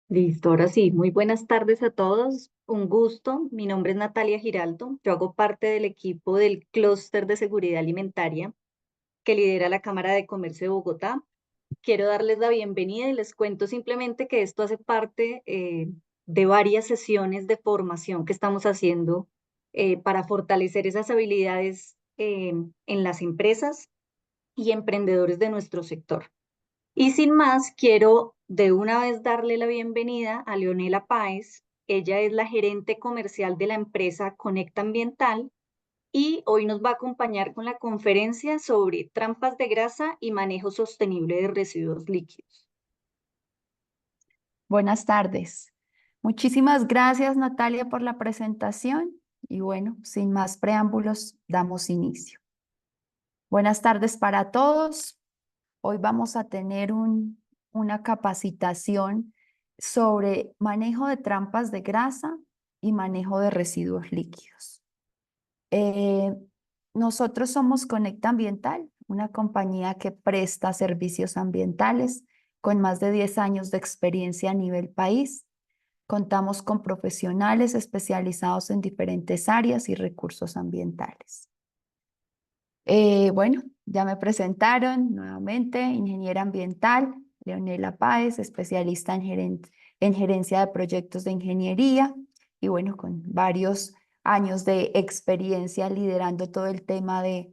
Listo, ahora sí, muy buenas tardes a todos. Un gusto. Mi nombre es Natalia Giraldo. Yo hago parte del equipo del Clúster de Seguridad Alimentaria que lidera la Cámara de Comercio de Bogotá. Quiero darles la bienvenida y les cuento simplemente que esto hace parte de varias sesiones de formación que estamos haciendo para fortalecer esas habilidades en las empresas y emprendedores de nuestro sector. Y sin más, quiero de una vez darle la bienvenida a Leonela Páez. Ella es la gerente comercial de la empresa Conecta Ambiental y hoy nos va a acompañar con la conferencia sobre trampas de grasa y manejo sostenible de residuos líquidos. Buenas tardes. Muchísimas gracias, Natalia, por la presentación. Y bueno, sin más preámbulos, damos inicio. Buenas tardes para todos. Hoy vamos a tener una capacitación sobre manejo de trampas de grasa y manejo de residuos líquidos. Eh, Nosotros somos Conecta Ambiental, una compañía que presta servicios ambientales con más de 10 años de experiencia a nivel país. Contamos con profesionales especializados en diferentes áreas y recursos ambientales. Bueno, ya me presentaron nuevamente, ingeniera ambiental, Leonela Páez, especialista en gerencia de proyectos de ingeniería y bueno, con varios años de experiencia liderando todo el tema de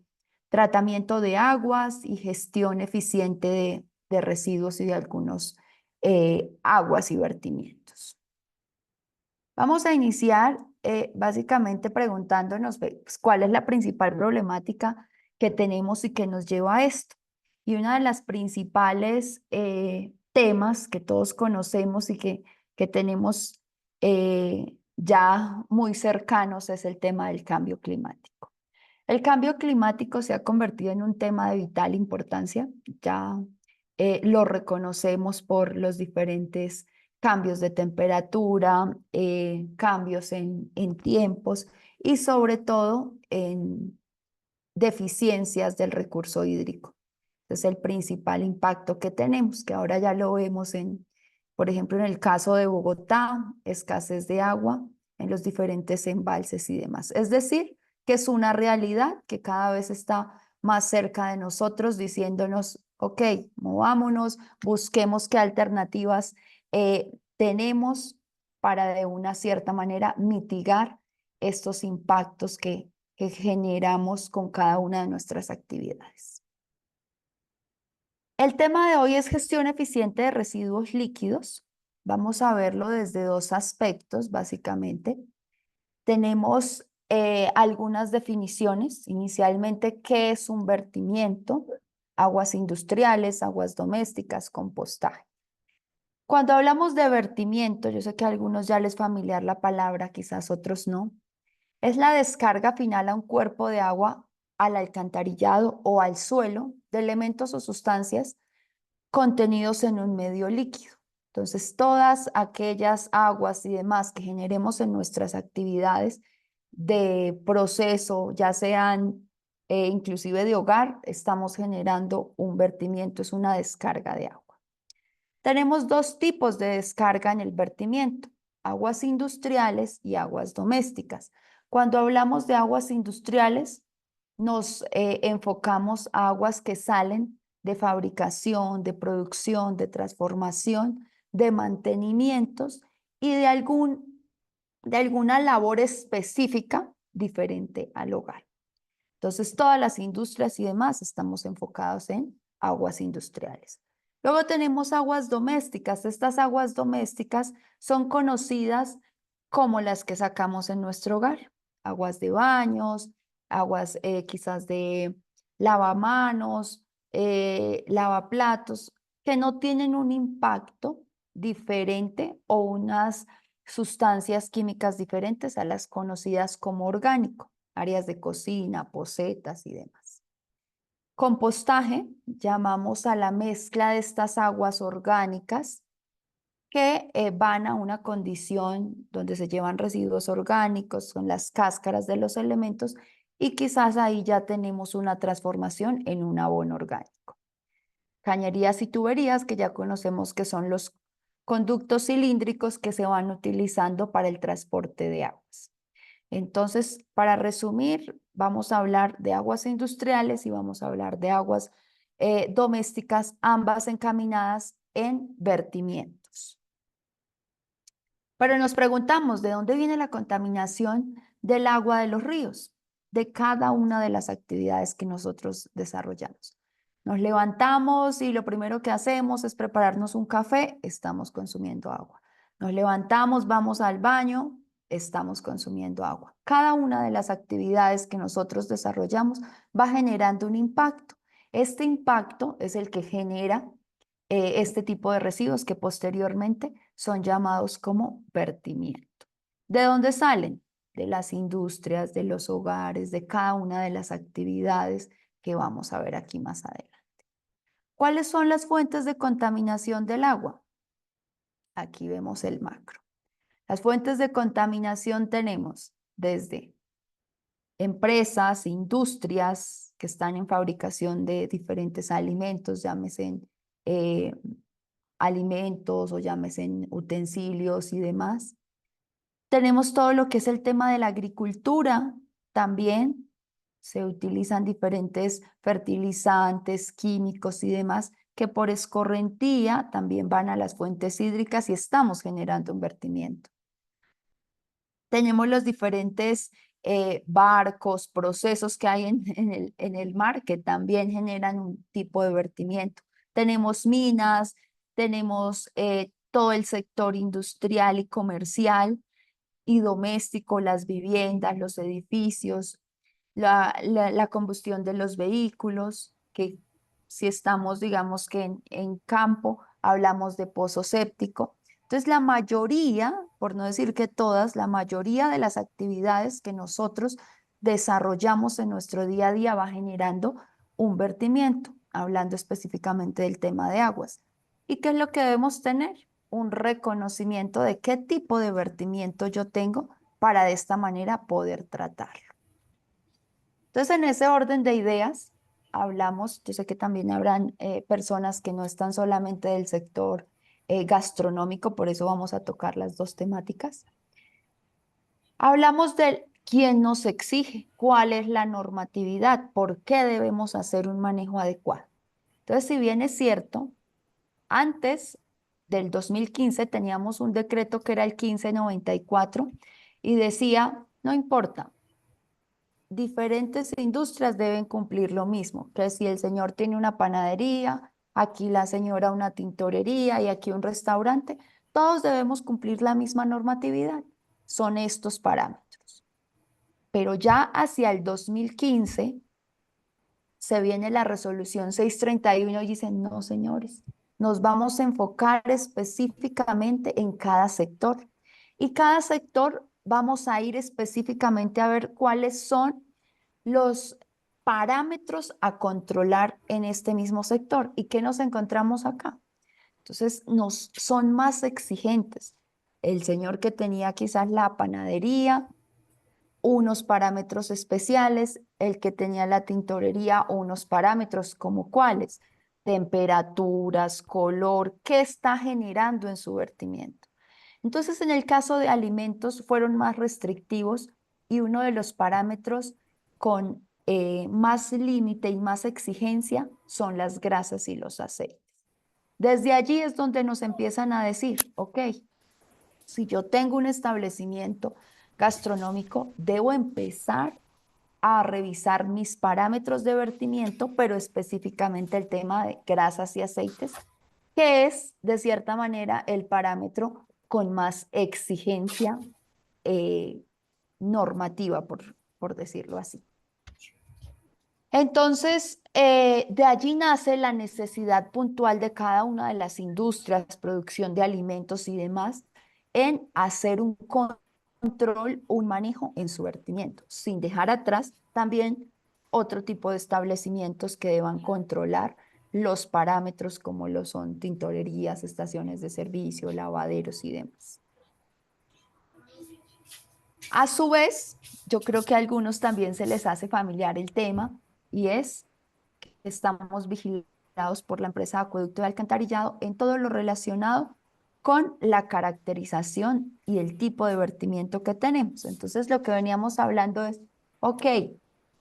tratamiento de aguas y gestión eficiente de residuos y de algunos aguas y vertimientos. Vamos a iniciar básicamente preguntándonos pues, cuál es la principal problemática que tenemos y que nos lleva a esto. Y una de las principales temas que todos conocemos y que tenemos ya muy cercanos es el tema del cambio climático. El cambio climático se ha convertido en un tema de vital importancia, ya lo reconocemos por los diferentes cambios de temperatura, cambios en tiempos y sobre todo en deficiencias del recurso hídrico. Ese es el principal impacto que tenemos, que ahora ya lo vemos por ejemplo, en el caso de Bogotá, escasez de agua en los diferentes embalses y demás. Es decir, que es una realidad que cada vez está más cerca de nosotros, diciéndonos, ok, movámonos, busquemos qué alternativas tenemos para de una cierta manera mitigar estos impactos que generamos con cada una de nuestras actividades. El tema de hoy es gestión eficiente de residuos líquidos. Vamos a verlo desde dos aspectos, básicamente. Tenemos algunas definiciones. Inicialmente, ¿qué es un vertimiento? Aguas industriales, aguas domésticas, compostaje. Cuando hablamos de vertimiento, yo sé que a algunos ya les es familiar la palabra, quizás otros no. Es la descarga final a un cuerpo de agua, al alcantarillado o al suelo de elementos o sustancias contenidos en un medio líquido. Entonces, todas aquellas aguas y demás que generemos en nuestras actividades de proceso, ya sean inclusive de hogar, estamos generando un vertimiento, es una descarga de agua. Tenemos dos tipos de descarga en el vertimiento, aguas industriales y aguas domésticas. Cuando hablamos de aguas industriales, nos enfocamos a aguas que salen de fabricación, de producción, de transformación, de mantenimientos y de alguna labor específica diferente al hogar. Entonces, todas las industrias y demás estamos enfocados en aguas industriales. Luego tenemos aguas domésticas. Estas aguas domésticas son conocidas como las que sacamos en nuestro hogar. Aguas de baños, aguas quizás de lavamanos, lavaplatos, que no tienen un impacto diferente o unas sustancias químicas diferentes a las conocidas como orgánico, áreas de cocina, pocetas y demás. Compostaje, llamamos a la mezcla de estas aguas orgánicas que van a una condición donde se llevan residuos orgánicos, con las cáscaras de los elementos, y quizás ahí ya tenemos una transformación en un abono orgánico. Cañerías y tuberías, que ya conocemos que son los conductos cilíndricos que se van utilizando para el transporte de aguas. Entonces, para resumir, vamos a hablar de aguas industriales y vamos a hablar de aguas domésticas, ambas encaminadas en vertimientos. Pero nos preguntamos, ¿de dónde viene la contaminación del agua de los ríos? De cada una de las actividades que nosotros desarrollamos. Nos levantamos y lo primero que hacemos es prepararnos un café, estamos consumiendo agua. Nos levantamos, vamos al baño, estamos consumiendo agua. Cada una de las actividades que nosotros desarrollamos va generando un impacto. Este impacto es el que genera este tipo de residuos que posteriormente son llamados como vertimiento. ¿De dónde salen? De las industrias, de los hogares, de cada una de las actividades que vamos a ver aquí más adelante. ¿Cuáles son las fuentes de contaminación del agua? Aquí vemos el macro. Las fuentes de contaminación tenemos desde empresas, industrias que están en fabricación de diferentes alimentos, llámese eh, alimentos o llámese utensilios y demás. Tenemos todo lo que es el tema de la agricultura, también se utilizan diferentes fertilizantes, químicos y demás que por escorrentía también van a las fuentes hídricas y estamos generando un vertimiento. Tenemos los diferentes barcos, procesos que hay en el mar que también generan un tipo de vertimiento. Tenemos minas, tenemos todo el sector industrial y comercial y doméstico, las viviendas, los edificios, la combustión de los vehículos, que si estamos, digamos que en campo, hablamos de pozo séptico. Entonces, la mayoría, por no decir que todas, la mayoría de las actividades que nosotros desarrollamos en nuestro día a día va generando un vertimiento, hablando específicamente del tema de aguas. ¿Y qué es lo que debemos tener? Un reconocimiento de qué tipo de vertimiento yo tengo para de esta manera poder tratarlo. Entonces, en ese orden de ideas, hablamos, yo sé que también habrán personas que no están solamente del sector gastronómico, por eso vamos a tocar las dos temáticas. Hablamos de quién nos exige, cuál es la normatividad, por qué debemos hacer un manejo adecuado. Entonces, si bien es cierto, antes del 2015 teníamos un decreto que era el 1594 y decía, no importa, diferentes industrias deben cumplir lo mismo, que si el señor tiene una panadería, aquí la señora una tintorería y aquí un restaurante, todos debemos cumplir la misma normatividad. Son estos parámetros. Pero ya hacia el 2015 se viene la resolución 631 y dicen, no, señores, nos vamos a enfocar específicamente en cada sector. Y cada sector vamos a ir específicamente a ver cuáles son los parámetros a controlar en este mismo sector. ¿Y qué nos encontramos acá? Entonces, son más exigentes. El señor que tenía quizás la panadería, unos parámetros especiales, el que tenía la tintorería, unos parámetros como cuáles, temperaturas, color, qué está generando en su vertimiento. Entonces, en el caso de alimentos fueron más restrictivos y uno de los parámetros con más límite y más exigencia son las grasas y los aceites. Desde allí es donde nos empiezan a decir, ok, si yo tengo un establecimiento gastronómico, debo empezar a revisar mis parámetros de vertimiento, pero específicamente el tema de grasas y aceites, que es de cierta manera el parámetro con más exigencia eh, normativa, por decirlo así. Entonces, de allí nace la necesidad puntual de cada una de las industrias, producción de alimentos y demás, en hacer un control, un manejo en su vertimiento, sin dejar atrás también otro tipo de establecimientos que deban controlar los parámetros como lo son tintorerías, estaciones de servicio, lavaderos y demás. A su vez, yo creo que a algunos también se les hace familiar el tema y es que estamos vigilados por la empresa de acueducto y alcantarillado en todo lo relacionado con la caracterización y el tipo de vertimiento que tenemos. Entonces, lo que veníamos hablando es, ok,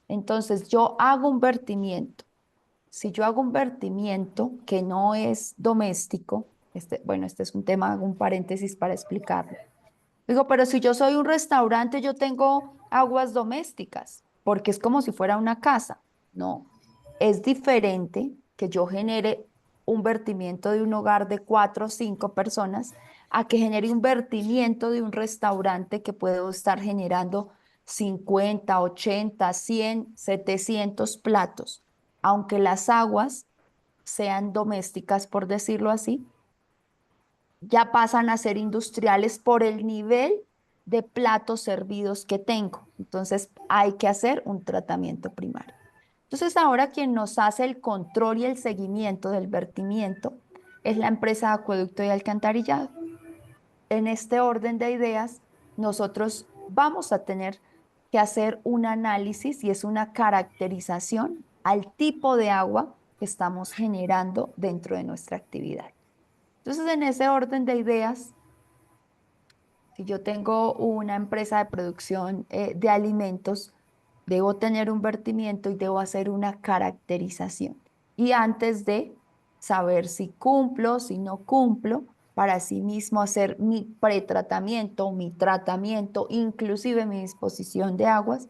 entonces yo hago un vertimiento. Si yo hago un vertimiento que no es doméstico, bueno, este es un tema, hago un paréntesis para explicarlo. Digo, pero si yo soy un restaurante, yo tengo aguas domésticas, porque es como si fuera una casa. No, es diferente que yo genere un vertimiento de un hogar de 4 o 5 personas a que genere un vertimiento de un restaurante que puedo estar generando 50, 80, 100, 700 platos. Aunque las aguas sean domésticas, por decirlo así, ya pasan a ser industriales por el nivel de platos servidos que tengo. Entonces hay que hacer un tratamiento primario. Entonces ahora quien nos hace el control y el seguimiento del vertimiento es la empresa de acueducto y alcantarillado. En este orden de ideas, nosotros vamos a tener que hacer un análisis y es una caracterización al tipo de agua que estamos generando dentro de nuestra actividad. Entonces, en ese orden de ideas, si yo tengo una empresa de producción de alimentos, debo tener un vertimiento y debo hacer una caracterización. Y antes de saber si cumplo, si no cumplo, para sí mismo hacer mi pretratamiento, mi tratamiento, inclusive mi disposición de aguas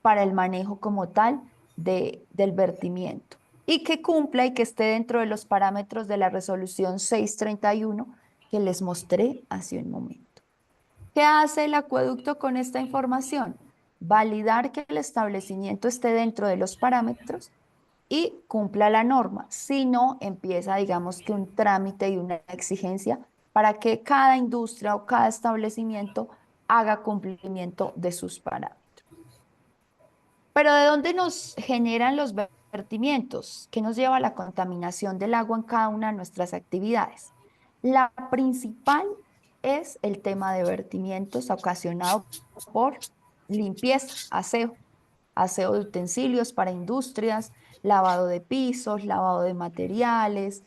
para el manejo como tal del vertimiento. Y que cumpla y que esté dentro de los parámetros de la resolución 631 que les mostré hace un momento. ¿Qué hace el acueducto con esta información? Validar que el establecimiento esté dentro de los parámetros y cumpla la norma. Si no, empieza, digamos que un trámite y una exigencia para que cada industria o cada establecimiento haga cumplimiento de sus parámetros. Pero ¿de dónde nos generan los vertimientos? ¿Qué nos lleva a la contaminación del agua en cada una de nuestras actividades? La principal es el tema de vertimientos ocasionado por limpieza, aseo de utensilios para industrias, lavado de pisos, lavado de materiales,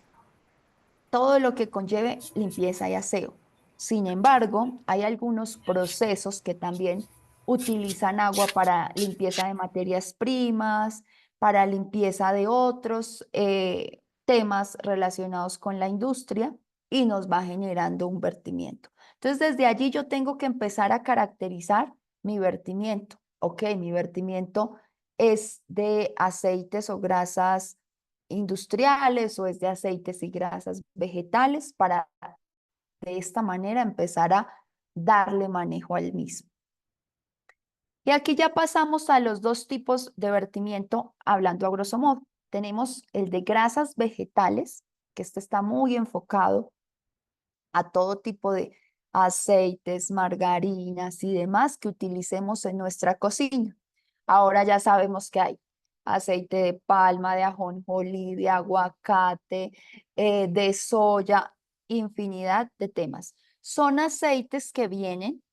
todo lo que conlleve limpieza y aseo. Sin embargo, hay algunos procesos que también utilizan agua para limpieza de materias primas, para limpieza de otros temas relacionados con la industria y nos va generando un vertimiento. Entonces, desde allí yo tengo que empezar a caracterizar mi vertimiento. Ok, mi vertimiento es de aceites o grasas industriales o es de aceites y grasas vegetales para de esta manera empezar a darle manejo al mismo. Y aquí ya pasamos a los dos tipos de vertimiento, hablando a grosso modo. Tenemos el de grasas vegetales, que este está muy enfocado a todo tipo de aceites, margarinas y demás que utilicemos en nuestra cocina. Ahora ya sabemos que hay aceite de palma, de ajonjolí, de aguacate, de soya, infinidad de temas. Son aceites que vienen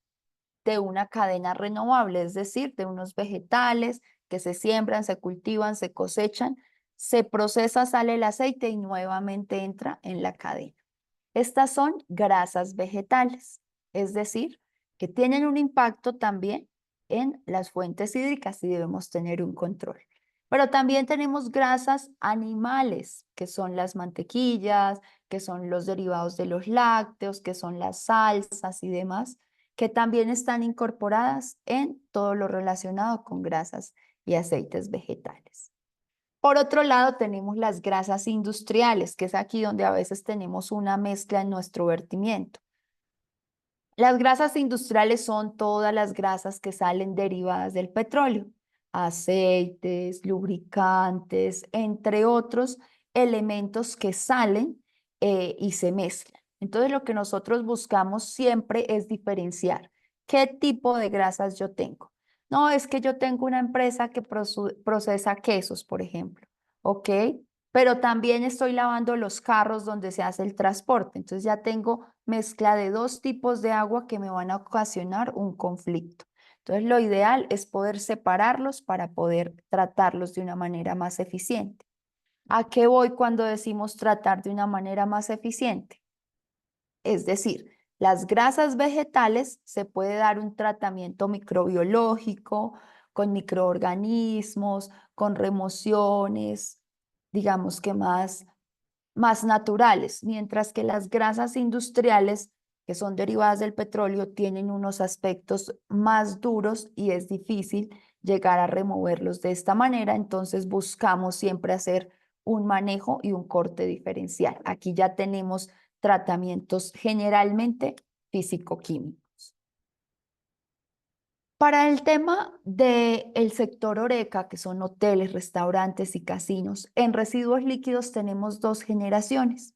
de una cadena renovable, es decir, de unos vegetales que se siembran, se cultivan, se cosechan, se procesa, sale el aceite y nuevamente entra en la cadena. Estas son grasas vegetales, es decir, que tienen un impacto también en las fuentes hídricas y debemos tener un control. Pero también tenemos grasas animales, que son las mantequillas, que son los derivados de los lácteos, que son las salsas y demás, que también están incorporadas en todo lo relacionado con grasas y aceites vegetales. Por otro lado, tenemos las grasas industriales, que es aquí donde a veces tenemos una mezcla en nuestro vertimiento. Las grasas industriales son todas las grasas que salen derivadas del petróleo, aceites, lubricantes, entre otros elementos que salen y se mezclan. Entonces, lo que nosotros buscamos siempre es diferenciar qué tipo de grasas yo tengo. No, es que yo tengo una empresa que procesa quesos, por ejemplo, ¿ok? Pero también estoy lavando los carros donde se hace el transporte. Entonces ya tengo mezcla de dos tipos de agua que me van a ocasionar un conflicto. Entonces lo ideal es poder separarlos para poder tratarlos de una manera más eficiente. ¿A qué voy cuando decimos tratar de una manera más eficiente? Es decir, las grasas vegetales se puede dar un tratamiento microbiológico con microorganismos, con remociones, digamos que más naturales, mientras que las grasas industriales, que son derivadas del petróleo, tienen unos aspectos más duros y es difícil llegar a removerlos de esta manera, entonces buscamos siempre hacer un manejo y un corte diferencial. Aquí ya tenemos tratamientos generalmente físico-químicos. Para el tema del sector Horeca, que son hoteles, restaurantes y casinos, en residuos líquidos tenemos dos generaciones: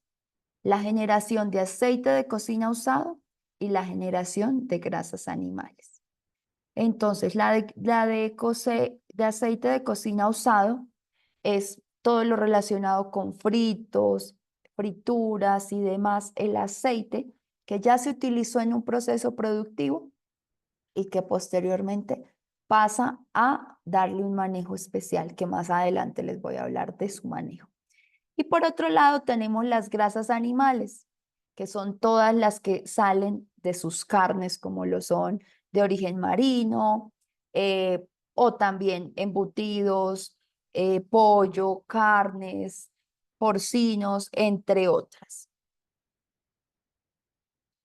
la generación de aceite de cocina usado y la generación de grasas animales. Entonces, de aceite de cocina usado es todo lo relacionado con fritos, frituras y demás, el aceite que ya se utilizó en un proceso productivo y que posteriormente pasa a darle un manejo especial, que más adelante les voy a hablar de su manejo. Y por otro lado tenemos las grasas animales, que son todas las que salen de sus carnes, como lo son de origen marino, o también embutidos, pollo, carnes, porcinos, entre otras.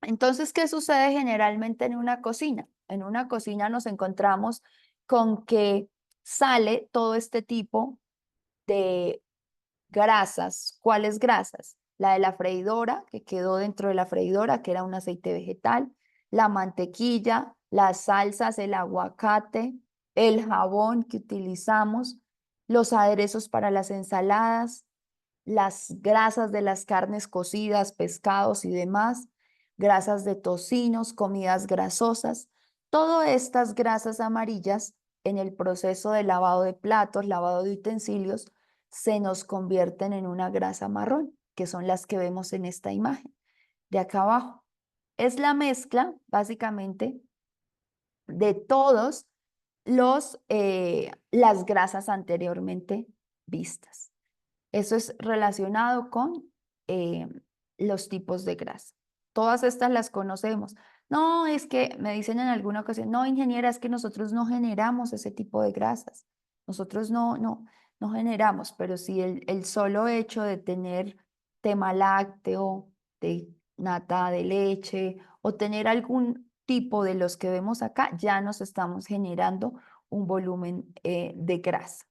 Entonces, ¿qué sucede generalmente en una cocina? En una cocina nos encontramos con que sale todo este tipo de grasas. ¿Cuáles grasas? La de la freidora, que quedó dentro de la freidora, que era un aceite vegetal, la mantequilla, las salsas, el aguacate, el jabón que utilizamos, los aderezos para las ensaladas, las grasas de las carnes cocidas, pescados y demás, grasas de tocinos, comidas grasosas. Todas estas grasas amarillas en el proceso de lavado de platos, lavado de utensilios, se nos convierten en una grasa marrón, que son las que vemos en esta imagen de acá abajo. Es la mezcla, básicamente, de todos las grasas anteriormente vistas. Eso es relacionado con eh, los tipos de grasa. Todas estas las conocemos. No, es que me dicen en alguna ocasión, no, ingeniera, es que nosotros no generamos ese tipo de grasas. Nosotros no generamos, pero sí el solo hecho de tener tema lácteo, de nata de leche o tener algún tipo de los que vemos acá, ya nos estamos generando un volumen de grasa.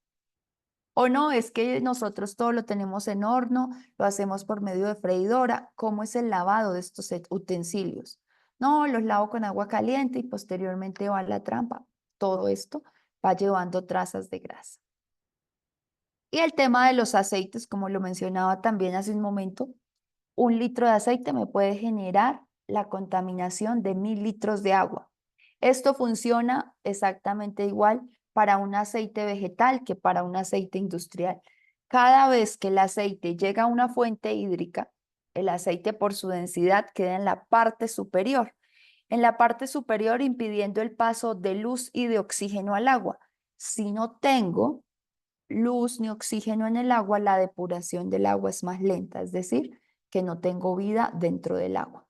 O no, es que nosotros todo lo tenemos en horno, lo hacemos por medio de freidora. ¿Cómo es el lavado de estos utensilios? No, los lavo con agua caliente y posteriormente va a la trampa. Todo esto va llevando trazas de grasa. Y el tema de los aceites, como lo mencionaba también hace un momento, 1 litro de aceite me puede generar la contaminación de 1000 litros de agua. Esto funciona exactamente igual para un aceite vegetal que para un aceite industrial. Cada vez que el aceite llega a una fuente hídrica, el aceite por su densidad queda en la parte superior impidiendo el paso de luz y de oxígeno al agua. Si no tengo luz ni oxígeno en el agua, la depuración del agua es más lenta, es decir, que no tengo vida dentro del agua.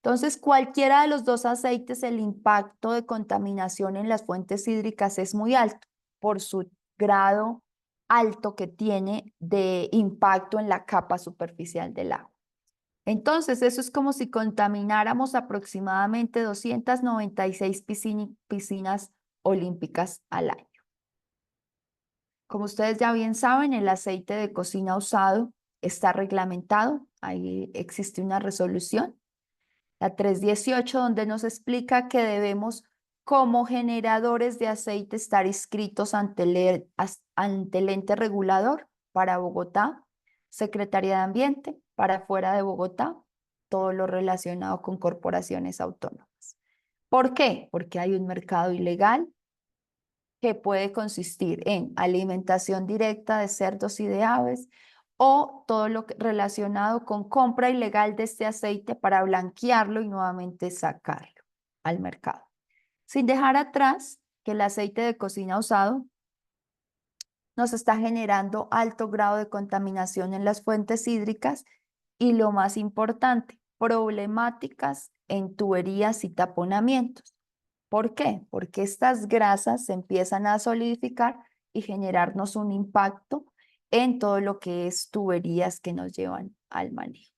Entonces, cualquiera de los dos aceites, el impacto de contaminación en las fuentes hídricas es muy alto por su grado alto que tiene de impacto en la capa superficial del agua. Entonces, eso es como si contamináramos aproximadamente 296 piscinas olímpicas al año. Como ustedes ya bien saben, el aceite de cocina usado está reglamentado. Ahí existe una resolución, la 318, donde nos explica que debemos, como generadores de aceite, estar inscritos ante el ente regulador para Bogotá, Secretaría de Ambiente, para fuera de Bogotá, todo lo relacionado con corporaciones autónomas. ¿Por qué? Porque hay un mercado ilegal que puede consistir en alimentación directa de cerdos y de aves o todo lo relacionado con compra ilegal de este aceite para blanquearlo y nuevamente sacarlo al mercado. Sin dejar atrás que el aceite de cocina usado nos está generando alto grado de contaminación en las fuentes hídricas y lo más importante, problemáticas en tuberías y taponamientos. ¿Por qué? Porque estas grasas se empiezan a solidificar y generarnos un impacto en todo lo que es tuberías que nos llevan al manejo.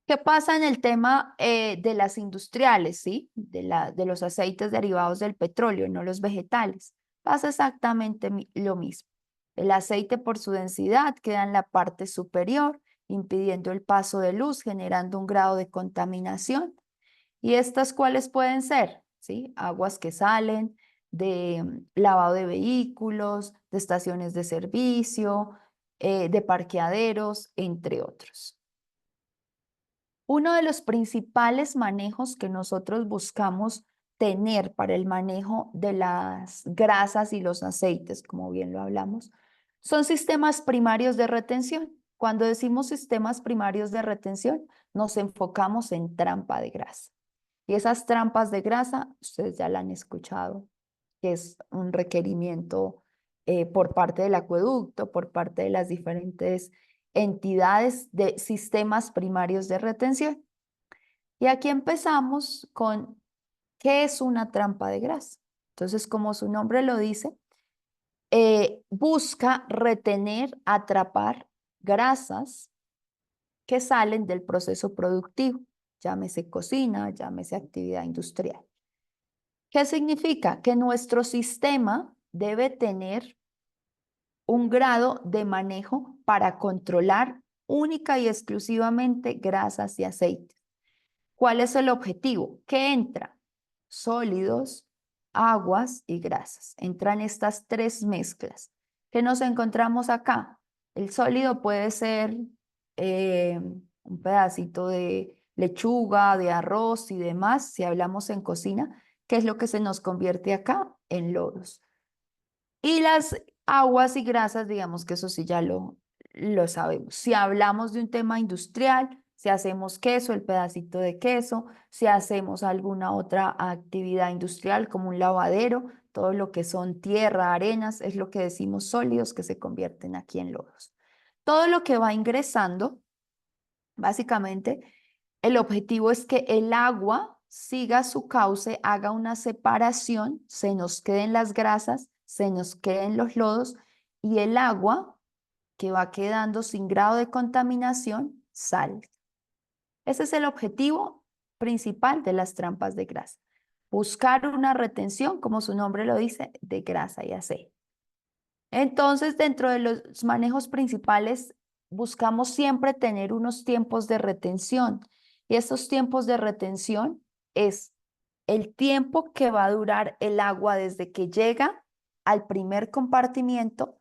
¿Qué pasa en el tema de las industriales, sí? De los aceites derivados del petróleo, no los vegetales. Pasa exactamente lo mismo. El aceite por su densidad queda en la parte superior, impidiendo el paso de luz, generando un grado de contaminación. ¿Y estas cuáles pueden ser? ¿Sí? Aguas que salen de lavado de vehículos, de estaciones de servicio, de parqueaderos, entre otros. Uno de los principales manejos que nosotros buscamos tener para el manejo de las grasas y los aceites, como bien lo hablamos, son sistemas primarios de retención. Cuando decimos sistemas primarios de retención, nos enfocamos en trampa de grasa. Y esas trampas de grasa, ustedes ya la han escuchado, que es un requerimiento por parte del acueducto, por parte de las diferentes entidades de sistemas primarios de retención. Y aquí empezamos con qué es una trampa de grasa. Entonces, como su nombre lo dice, busca retener, atrapar grasas que salen del proceso productivo, llámese cocina, llámese actividad industrial. ¿Qué significa? Que nuestro sistema debe tener un grado de manejo para controlar única y exclusivamente grasas y aceites. ¿Cuál es el objetivo? ¿Qué entra? Sólidos, aguas y grasas. Entran estas tres mezclas. ¿Qué nos encontramos acá? El sólido puede ser un pedacito de lechuga, de arroz y demás, si hablamos en cocina, ¿qué es lo que se nos convierte acá? En lodos. Y las aguas y grasas, digamos que eso sí ya lo sabemos. Si hablamos de un tema industrial, si hacemos queso, el pedacito de queso, si hacemos alguna otra actividad industrial como un lavadero, todo lo que son tierra, arenas, es lo que decimos sólidos que se convierten aquí en lodos. Todo lo que va ingresando, básicamente, el objetivo es que el agua siga su cauce, haga una separación, se nos queden las grasas, se nos queden los lodos y el agua que va quedando sin grado de contaminación sale. Ese es el objetivo principal de las trampas de grasa. Buscar una retención, como su nombre lo dice, de grasa y aceite. Entonces, dentro de los manejos principales, buscamos siempre tener unos tiempos de retención. Y estos tiempos de retención es el tiempo que va a durar el agua desde que llega al primer compartimiento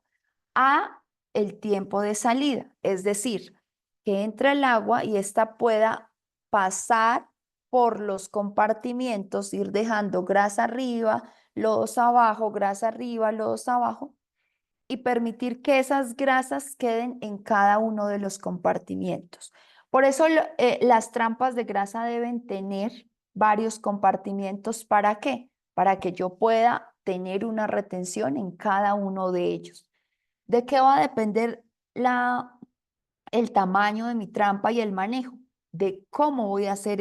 a el tiempo de salida. Es decir, que entre el agua y ésta pueda pasar por los compartimientos, ir dejando grasa arriba, lodos abajo, grasa arriba, lodos abajo y permitir que esas grasas queden en cada uno de los compartimientos. Por eso las trampas de grasa deben tener varios compartimientos. ¿Para qué? Para que yo pueda tener una retención en cada uno de ellos. ¿De qué va a depender el tamaño de mi trampa y el manejo? De cómo voy a hacer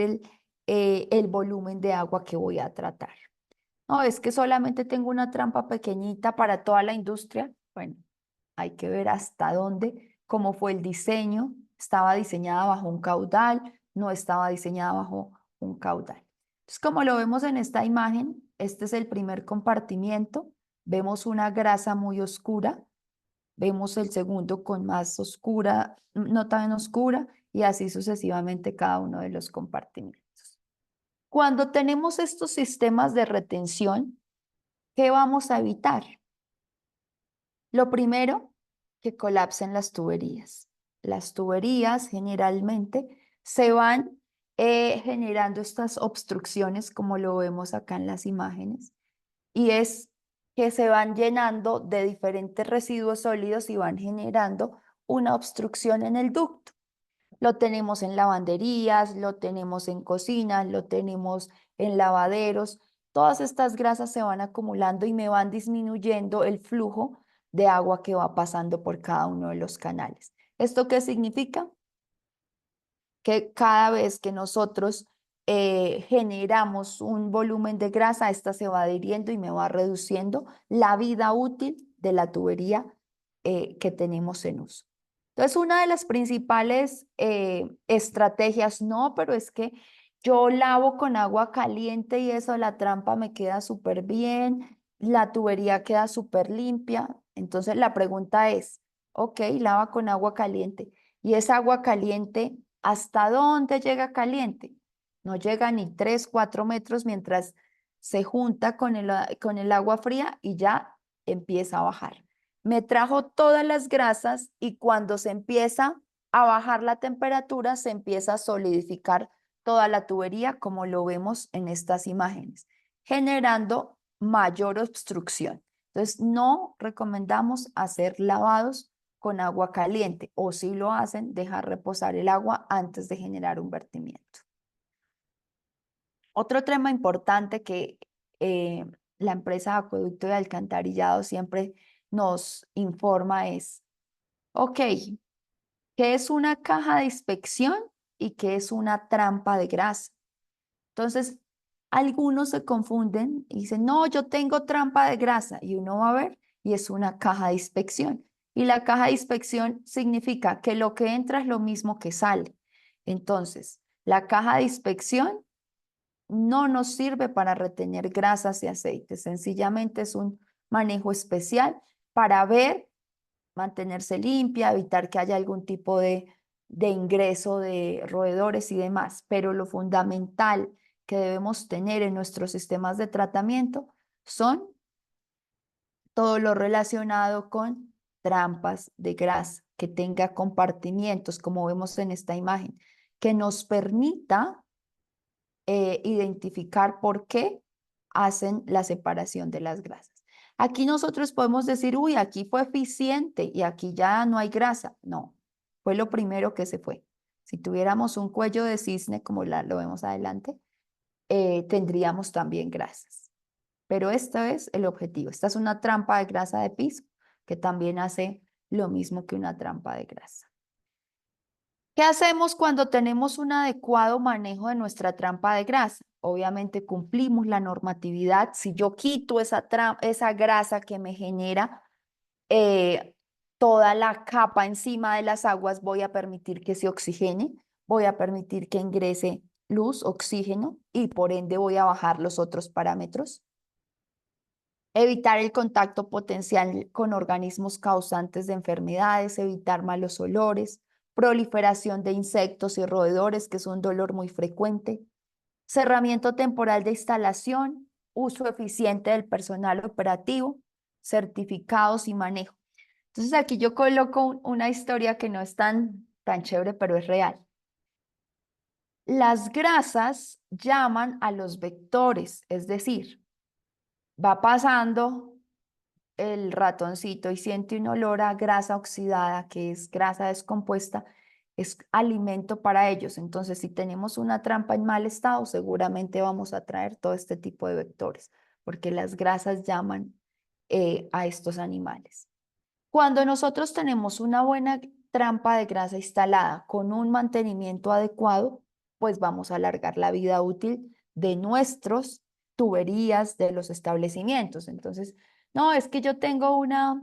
el volumen de agua que voy a tratar. No, es que solamente tengo una trampa pequeñita para toda la industria. Bueno, hay que ver hasta dónde, cómo fue el diseño, estaba diseñada bajo un caudal, no estaba diseñada bajo un caudal. Entonces, como lo vemos en esta imagen, este es el primer compartimiento. Vemos una grasa muy oscura, vemos el segundo con más oscura, no tan oscura, y así sucesivamente cada uno de los compartimientos. Cuando tenemos estos sistemas de retención, ¿qué vamos a evitar? Lo primero, que colapsen las tuberías. Las tuberías generalmente se van generando estas obstrucciones, como lo vemos acá en las imágenes, y es que se van llenando de diferentes residuos sólidos y van generando una obstrucción en el ducto. Lo tenemos en lavanderías, lo tenemos en cocinas, lo tenemos en lavaderos. Todas estas grasas se van acumulando y me van disminuyendo el flujo de agua que va pasando por cada uno de los canales. ¿Esto qué significa? que cada vez que nosotros generamos un volumen de grasa, esta se va adhiriendo y me va reduciendo la vida útil de la tubería que tenemos en uso. Entonces, una de las principales estrategias, no, pero es que yo lavo con agua caliente y eso, la trampa me queda súper bien, la tubería queda súper limpia. Entonces, la pregunta es, ok, lava con agua caliente. ¿Y esa agua caliente, hasta dónde llega caliente? No llega ni 3, 4 metros mientras se junta con el agua fría y ya empieza a bajar. Me trajo todas las grasas y cuando se empieza a bajar la temperatura, se empieza a solidificar toda la tubería, como lo vemos en estas imágenes, generando mayor obstrucción. Entonces, no recomendamos hacer lavados con agua caliente o si lo hacen, dejar reposar el agua antes de generar un vertimiento. Otro tema importante que la empresa de acueducto y alcantarillado siempre nos informa es, ok, ¿qué es una caja de inspección y qué es una trampa de grasa? Entonces, algunos se confunden y dicen, no, yo tengo trampa de grasa y uno va a ver y es una caja de inspección. Y la caja de inspección significa que lo que entra es lo mismo que sale. Entonces, la caja de inspección no nos sirve para retener grasas y aceites, sencillamente es un manejo especial para ver, mantenerse limpia, evitar que haya algún tipo de ingreso de roedores y demás. Pero lo fundamental que debemos tener en nuestros sistemas de tratamiento son todo lo relacionado con trampas de grasa, que tenga compartimientos, como vemos en esta imagen, que nos permita identificar por qué hacen la separación de las grasas. Aquí nosotros podemos decir, uy, aquí fue eficiente y aquí ya no hay grasa. No, fue lo primero que se fue. Si tuviéramos un cuello de cisne, como lo vemos adelante, tendríamos también grasas. Pero este es el objetivo. Esta es una trampa de grasa de piso que también hace lo mismo que una trampa de grasa. ¿Qué hacemos cuando tenemos un adecuado manejo de nuestra trampa de grasa? Obviamente cumplimos la normatividad. Si yo quito esa grasa que me genera toda la capa encima de las aguas, voy a permitir que se oxigene, voy a permitir que ingrese luz, oxígeno y por ende voy a bajar los otros parámetros. Evitar el contacto potencial con organismos causantes de enfermedades, evitar malos olores, proliferación de insectos y roedores, que es un dolor muy frecuente, cerramiento temporal de instalación, uso eficiente del personal operativo, certificados y manejo. Entonces aquí yo coloco una historia que no es tan chévere, pero es real. Las grasas llaman a los vectores, es decir, va pasando el ratoncito y siente un olor a grasa oxidada, que es grasa descompuesta, es alimento para ellos. Entonces, si tenemos una trampa en mal estado, seguramente vamos a traer todo este tipo de vectores, porque las grasas llaman a estos animales. Cuando nosotros tenemos una buena trampa de grasa instalada con un mantenimiento adecuado, pues vamos a alargar la vida útil de nuestros tuberías, de los establecimientos. Entonces, no, es que yo tengo una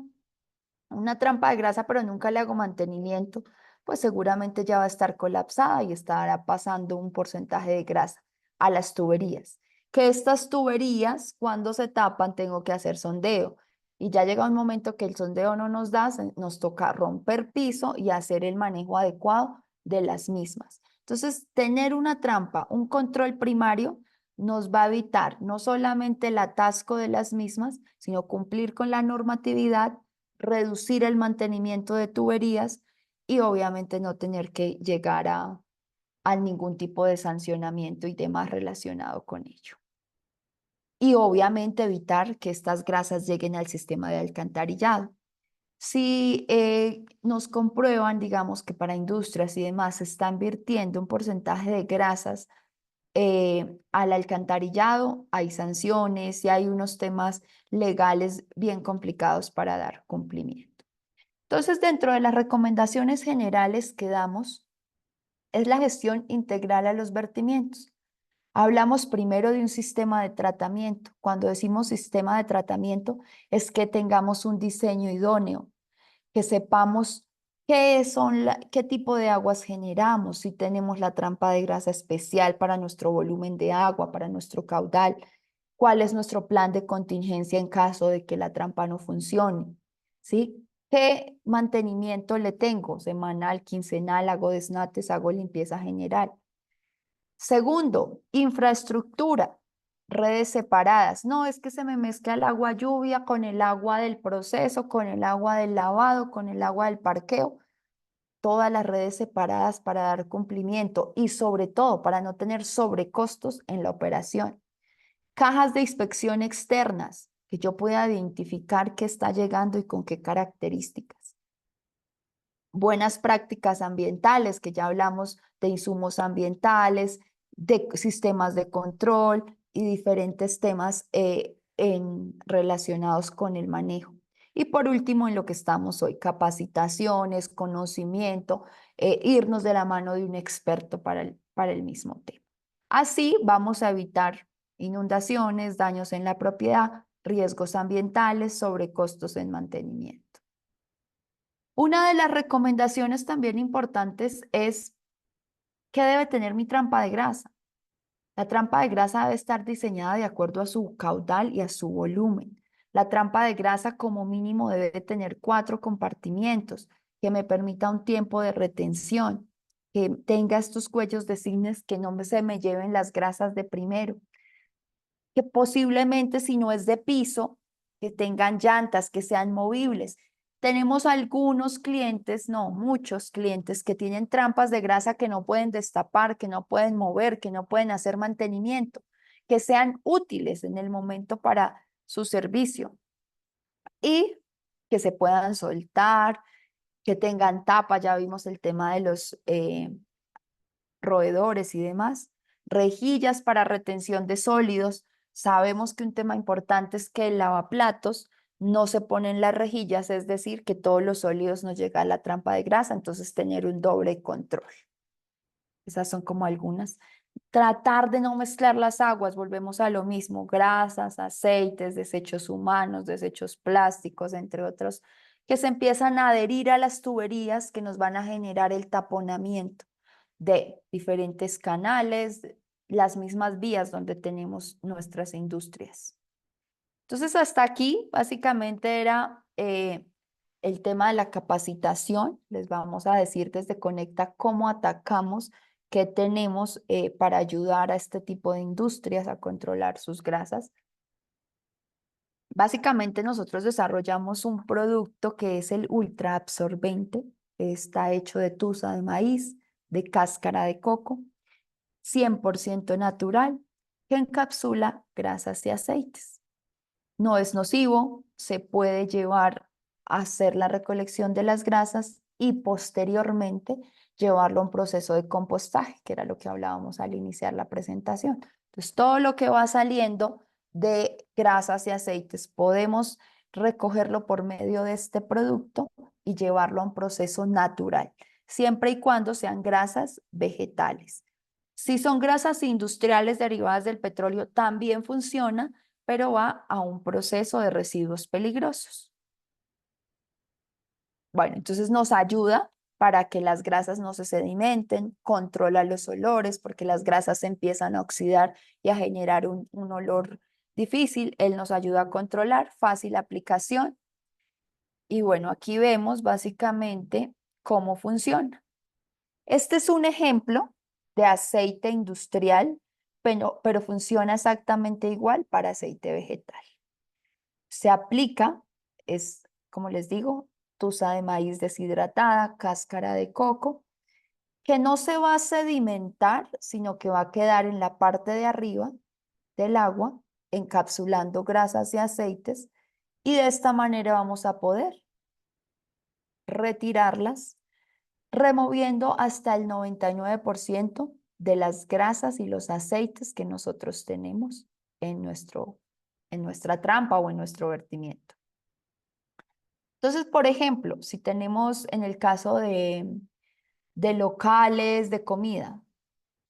trampa de grasa, pero nunca le hago mantenimiento, pues seguramente ya va a estar colapsada y estará pasando un porcentaje de grasa a las tuberías. Que estas tuberías, cuando se tapan, tengo que hacer sondeo. Y ya llega un momento que el sondeo no nos da, nos toca romper piso y hacer el manejo adecuado de las mismas. Entonces, tener una trampa, un control primario, nos va a evitar no solamente el atasco de las mismas, sino cumplir con la normatividad, reducir el mantenimiento de tuberías y obviamente no tener que llegar a ningún tipo de sancionamiento y demás relacionado con ello. Y obviamente evitar que estas grasas lleguen al sistema de alcantarillado. Si nos comprueban, digamos, que para industrias y demás se está invirtiendo un porcentaje de grasas al alcantarillado, hay sanciones y hay unos temas legales bien complicados para dar cumplimiento. Entonces, dentro de las recomendaciones generales que damos, es la gestión integral a los vertimientos. Hablamos primero de un sistema de tratamiento. Cuando decimos sistema de tratamiento, es que tengamos un diseño idóneo, que sepamos qué tipo de aguas generamos, si tenemos la trampa de grasa especial para nuestro volumen de agua, para nuestro caudal, cuál es nuestro plan de contingencia en caso de que la trampa no funcione, ¿sí? ¿Qué mantenimiento le tengo? Semanal, quincenal, hago desnates, hago limpieza general. Segundo, infraestructura, redes separadas. No, es que se me mezcla el agua lluvia con el agua del proceso, con el agua del lavado, con el agua del parqueo. Todas las redes separadas para dar cumplimiento y sobre todo para no tener sobrecostos en la operación. Cajas de inspección externas, que yo pueda identificar qué está llegando y con qué características. Buenas prácticas ambientales, que ya hablamos de insumos ambientales, de sistemas de control y diferentes temas relacionados con el manejo. Y por último, en lo que estamos hoy, capacitaciones, conocimiento, irnos de la mano de un experto para el mismo tema. Así vamos a evitar inundaciones, daños en la propiedad, riesgos ambientales, sobrecostos en mantenimiento. Una de las recomendaciones también importantes es qué debe tener mi trampa de grasa. La trampa de grasa debe estar diseñada de acuerdo a su caudal y a su volumen. La trampa de grasa como mínimo debe tener 4 compartimientos que me permita un tiempo de retención, que tenga estos cuellos de cisnes que no se me lleven las grasas de primero, que posiblemente si no es de piso, que tengan llantas, que sean movibles. Tenemos algunos clientes, no, muchos clientes que tienen trampas de grasa que no pueden destapar, que no pueden mover, que no pueden hacer mantenimiento, que sean útiles en el momento para su servicio y que se puedan soltar, que tengan tapa, ya vimos el tema de los roedores y demás, rejillas para retención de sólidos. Sabemos que un tema importante es que el lavaplatos no se ponen las rejillas, es decir, que todos los sólidos no llegan a la trampa de grasa, entonces tener un doble control. Esas son como algunas. Tratar de no mezclar las aguas, volvemos a lo mismo, grasas, aceites, desechos humanos, desechos plásticos, entre otros, que se empiezan a adherir a las tuberías que nos van a generar el taponamiento de diferentes canales, las mismas vías donde tenemos nuestras industrias. Entonces, hasta aquí básicamente era el tema de la capacitación. Les vamos a decir desde Conecta cómo atacamos, qué tenemos para ayudar a este tipo de industrias a controlar sus grasas. Básicamente nosotros desarrollamos un producto que es el ultra absorbente. Está hecho de tusa de maíz, de cáscara de coco, 100% natural, que encapsula grasas y aceites. No es nocivo, se puede llevar a hacer la recolección de las grasas y posteriormente llevarlo a un proceso de compostaje, que era lo que hablábamos al iniciar la presentación. Entonces, todo lo que va saliendo de grasas y aceites podemos recogerlo por medio de este producto y llevarlo a un proceso natural, siempre y cuando sean grasas vegetales. Si son grasas industriales derivadas del petróleo, también funciona, pero va a un proceso de residuos peligrosos. Bueno, entonces nos ayuda para que las grasas no se sedimenten, controla los olores, porque las grasas se empiezan a oxidar y a generar un olor difícil. Él nos ayuda a controlar, fácil aplicación. Y bueno, aquí vemos básicamente cómo funciona. Este es un ejemplo de aceite industrial, pero funciona exactamente igual para aceite vegetal. Se aplica, es como les digo, tusa de maíz deshidratada, cáscara de coco, que no se va a sedimentar, sino que va a quedar en la parte de arriba del agua, encapsulando grasas y aceites, y de esta manera vamos a poder retirarlas, removiendo hasta el 99% de las grasas y los aceites que nosotros tenemos en nuestra trampa o en nuestro vertimiento. Entonces, por ejemplo, si tenemos en el caso de de locales de comida.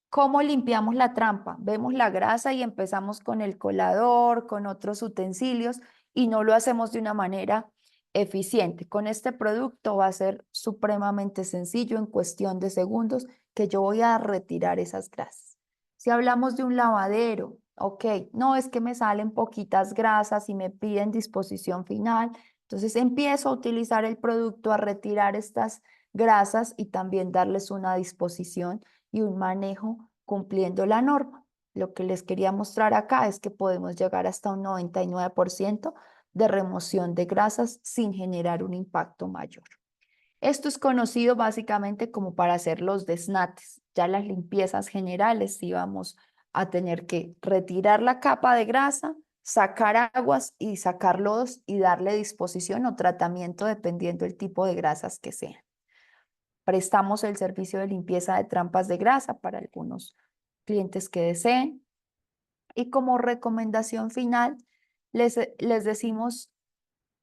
¿Cómo limpiamos la trampa? Vemos la grasa y empezamos con el colador, con otros utensilios y no lo hacemos de una manera eficiente. Con este producto va a ser supremamente sencillo en cuestión de segundos que yo voy a retirar esas grasas. Si hablamos de un lavadero, ok, no es que me salen poquitas grasas y me piden disposición final, entonces empiezo a utilizar el producto a retirar estas grasas y también darles una disposición y un manejo cumpliendo la norma. Lo que les quería mostrar acá es que podemos llegar hasta un 99% de remoción de grasas sin generar un impacto mayor. Esto es conocido básicamente como para hacer los desnates. Ya las limpiezas generales sí vamos a tener que retirar la capa de grasa, sacar aguas y sacar lodos y darle disposición o tratamiento dependiendo del tipo de grasas que sean. Prestamos el servicio de limpieza de trampas de grasa para algunos clientes que deseen. Y como recomendación final, les decimos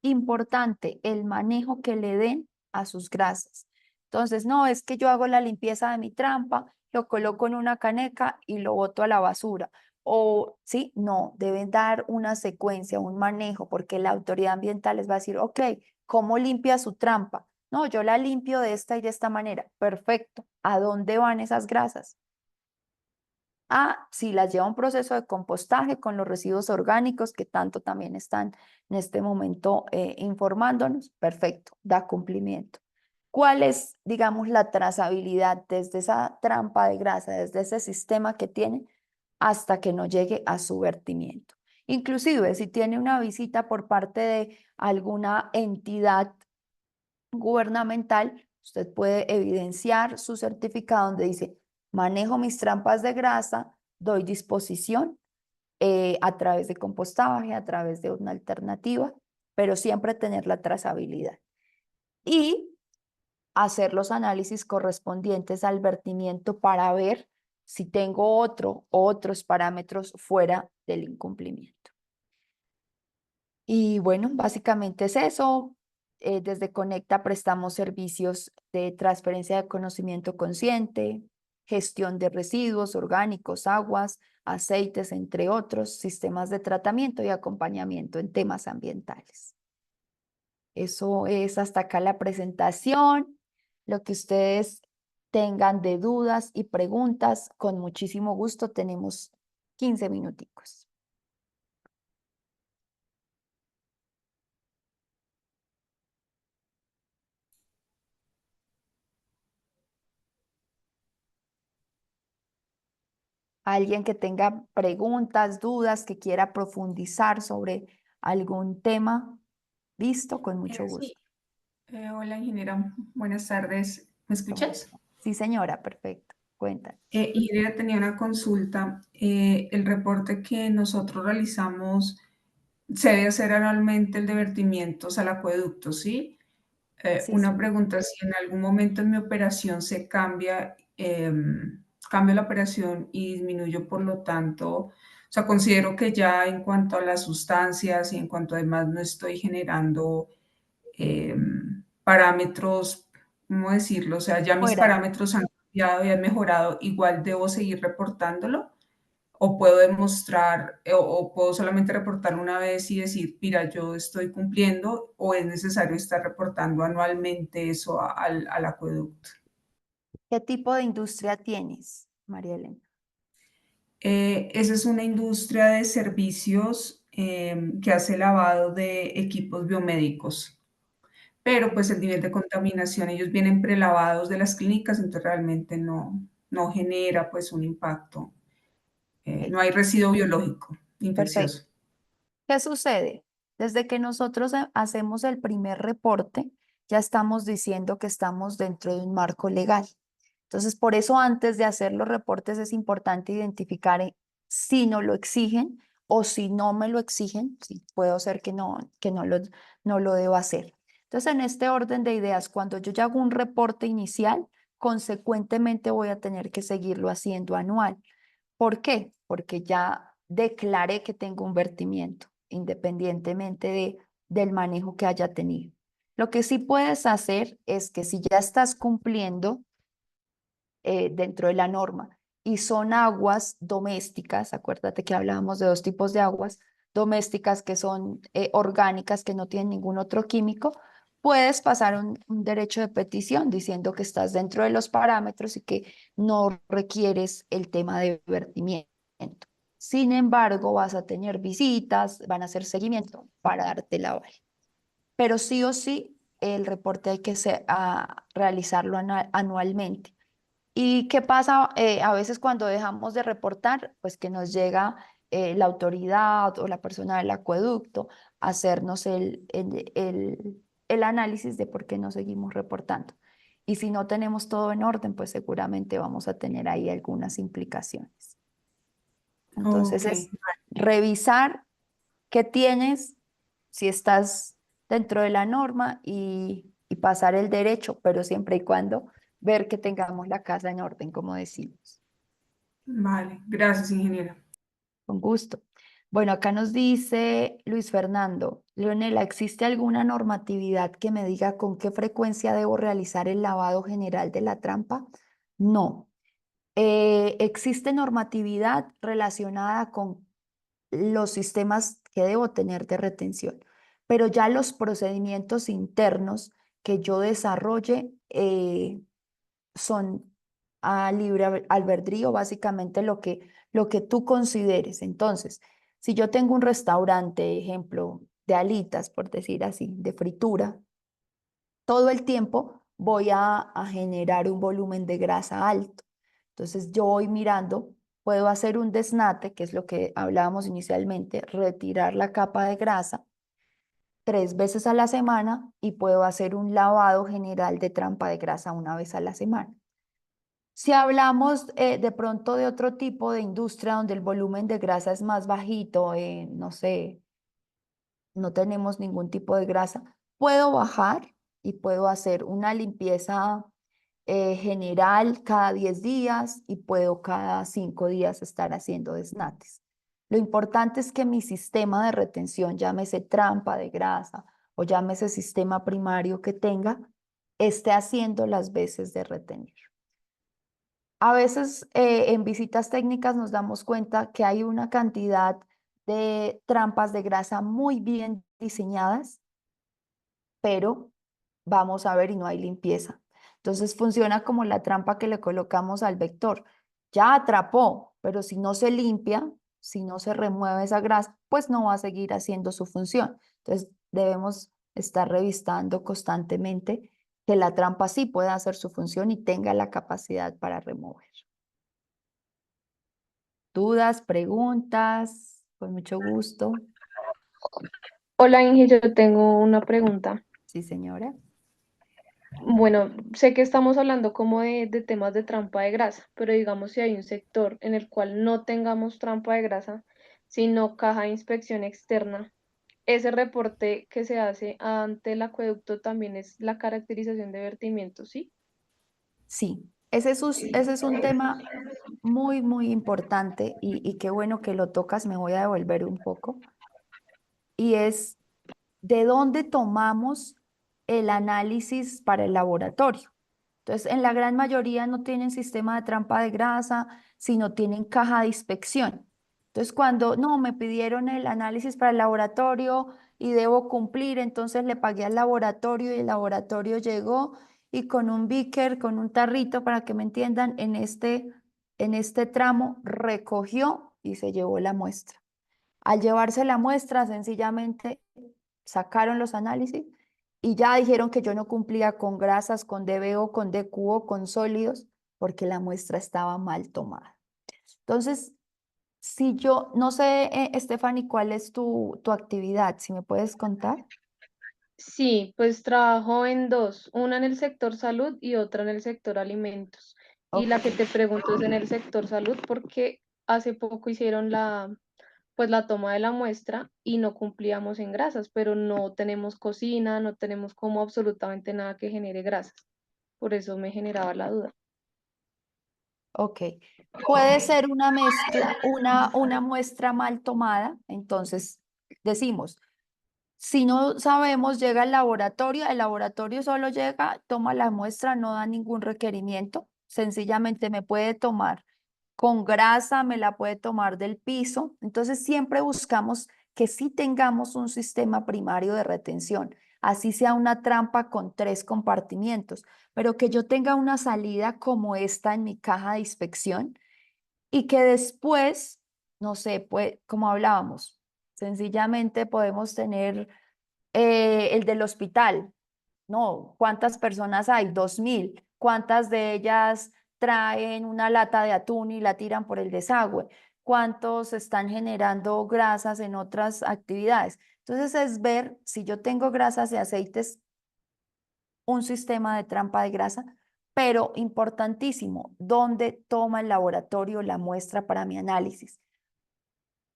importante el manejo que le den a sus grasas. Entonces, no es que yo hago la limpieza de mi trampa, lo coloco en una caneca y lo boto a la basura. O sí, no, deben dar una secuencia, un manejo, porque la autoridad ambiental les va a decir, ok, ¿cómo limpia su trampa? No, yo la limpio de esta y de esta manera. Perfecto. ¿A dónde van esas grasas? Si las lleva a un proceso de compostaje con los residuos orgánicos que tanto también están en este momento informándonos, perfecto, da cumplimiento. ¿Cuál es, digamos, la trazabilidad desde esa trampa de grasa, desde ese sistema que tiene hasta que no llegue a su vertimiento? Inclusive, si tiene una visita por parte de alguna entidad gubernamental, usted puede evidenciar su certificado donde dice, manejo mis trampas de grasa, doy disposición a través de compostaje, a través de una alternativa, pero siempre tener la trazabilidad. Y hacer los análisis correspondientes al vertimiento para ver si tengo otros parámetros fuera del incumplimiento. Y bueno, básicamente es eso. Desde Conecta prestamos servicios de transferencia de conocimiento consciente, gestión de residuos orgánicos, aguas, aceites, entre otros, sistemas de tratamiento y acompañamiento en temas ambientales. Eso es hasta acá la presentación. Lo que ustedes tengan de dudas y preguntas, con muchísimo gusto tenemos 15 minuticos. Alguien que tenga preguntas, dudas, que quiera profundizar sobre algún tema, listo, con mucho Sí, gusto. hola ingeniera, buenas tardes. ¿Me escuchas? Sí, señora, perfecto. Cuéntanos. Ingeniera, tenía una consulta. El reporte que nosotros realizamos se debe hacer anualmente el de vertimientos al acueducto, ¿sí? Sí, Una sí. pregunta, si en algún momento en mi operación se cambia, cambio la operación y disminuyo, por lo tanto, o sea, considero que ya en cuanto a las sustancias y en cuanto además no estoy generando parámetros, ¿cómo decirlo? O sea, ya mis Fuera. parámetros han cambiado y han mejorado, igual debo seguir reportándolo o puedo demostrar o puedo solamente reportarlo una vez y decir, mira, yo estoy cumpliendo o es necesario estar reportando anualmente eso al acueducto. ¿Qué tipo de industria tienes, María Elena? Esa es una industria de servicios que hace lavado de equipos biomédicos. Pero pues el nivel de contaminación, ellos vienen prelavados de las clínicas, entonces realmente no genera pues un impacto, Ok, no hay residuo biológico perfecto. infeccioso. ¿Qué sucede? Desde que nosotros hacemos el primer reporte, ya estamos diciendo que estamos dentro de un marco legal. Entonces, por eso antes de hacer los reportes es importante identificar si no lo exigen o si no me lo exigen, si puedo ser no lo debo hacer. Entonces, en este orden de ideas, cuando yo ya hago un reporte inicial, consecuentemente voy a tener que seguirlo haciendo anual. ¿Por qué? Porque ya declaré que tengo un vertimiento, independientemente del manejo que haya tenido. Lo que sí puedes hacer es que si ya estás cumpliendo dentro de la norma y son aguas domésticas, acuérdate que hablábamos de dos tipos de aguas, domésticas que son orgánicas, que no tienen ningún otro químico, puedes pasar un derecho de petición diciendo que estás dentro de los parámetros y que no requieres el tema de vertimiento. Sin embargo, vas a tener visitas, van a hacer seguimiento para darte la aval. Pero sí o sí, el reporte hay que realizarlo anualmente. ¿Y qué pasa a veces cuando dejamos de reportar? Pues que nos llega la autoridad o la persona del acueducto a hacernos el análisis de por qué no seguimos reportando. Y si no tenemos todo en orden, pues seguramente vamos a tener ahí algunas implicaciones. Entonces Ok, es revisar qué tienes, si estás dentro de la norma y pasar el derecho, pero siempre y cuando ver que tengamos la casa en orden, como decimos. vale. Gracias, ingeniera. Con gusto. Bueno, acá nos dice Luis Fernando, Leonela, ¿existe alguna normatividad que me diga con qué frecuencia debo realizar el lavado general de la trampa? No. Existe normatividad relacionada con los sistemas que debo tener de retención, pero ya los procedimientos internos que yo desarrolle son a libre albedrío, básicamente lo que tú consideres. Entonces, si yo tengo un restaurante, ejemplo, de alitas, por decir así, de fritura, todo el tiempo voy a generar un volumen de grasa alto. Entonces yo voy mirando, puedo hacer un desnate, que es lo que hablábamos inicialmente, retirar la capa de grasa 3 veces a la semana y puedo hacer un lavado general de trampa de grasa 1 vez a la semana. Si hablamos de pronto de otro tipo de industria donde el volumen de grasa es más bajito, no sé, no tenemos ningún tipo de grasa, puedo bajar y puedo hacer una limpieza general cada 10 días y puedo cada 5 días estar haciendo desnates. Lo importante es que mi sistema de retención, llámese trampa de grasa o llámese sistema primario que tenga, esté haciendo las veces de retener. A veces en visitas técnicas nos damos cuenta que hay una cantidad de trampas de grasa muy bien diseñadas, pero vamos a ver y no hay limpieza. Entonces funciona como la trampa que le colocamos al vector. Ya atrapó, pero si no se limpia, si no se remueve esa grasa, pues no va a seguir haciendo su función. Entonces debemos estar revisando constantemente que la trampa sí pueda hacer su función y tenga la capacidad para remover. ¿Dudas, preguntas? Con mucho gusto. Hola Inge, yo tengo una pregunta. Sí, señora. Bueno, sé que estamos hablando como de temas de trampa de grasa, pero digamos si hay un sector en el cual no tengamos trampa de grasa, sino caja de inspección externa, ese reporte que se hace ante el acueducto también es la caracterización de vertimiento, ¿sí? Sí, ese es un tema muy, muy importante y qué bueno que lo tocas, me voy a devolver un poco. Y es de dónde tomamos el análisis para el laboratorio. Entonces, en la gran mayoría no tienen sistema de trampa de grasa, sino tienen caja de inspección. Entonces, cuando no me pidieron el análisis para el laboratorio y debo cumplir, entonces le pagué al laboratorio y el laboratorio llegó y con un beaker, con un tarrito, para que me entiendan, en este tramo recogió y se llevó la muestra. Al llevarse la muestra, sencillamente sacaron los análisis y ya dijeron que yo no cumplía con grasas, con DBO, con DQO, con sólidos, porque la muestra estaba mal tomada. Entonces, si yo, no sé, Stephanie, ¿cuál es tu actividad? Si me puedes contar. Sí, pues trabajo en dos, una en el sector salud y otra en el sector alimentos. Y Ok, la que te pregunto es en el sector salud porque hace poco hicieron pues la toma de la muestra y no cumplíamos en grasas, pero no tenemos cocina, no tenemos como absolutamente nada que genere grasas. Por eso me generaba la duda. ok. Puede ser una mezcla, una muestra mal tomada. Entonces, decimos, si no sabemos, llega al laboratorio, el laboratorio solo llega, toma la muestra, no da ningún requerimiento, sencillamente me puede tomar con grasa, me la puede tomar del piso. Entonces siempre buscamos que sí tengamos un sistema primario de retención, así sea una trampa con 3 compartimientos, pero que yo tenga una salida como esta en mi caja de inspección y que después, no sé, pues, como hablábamos, sencillamente podemos tener el del hospital. No, ¿cuántas personas hay? 2000. ¿Cuántas de ellas traen una lata de atún y la tiran por el desagüe? ¿Cuántos están generando grasas en otras actividades? Entonces es ver si yo tengo grasas y aceites, un sistema de trampa de grasa, pero importantísimo, ¿dónde toma el laboratorio la muestra para mi análisis?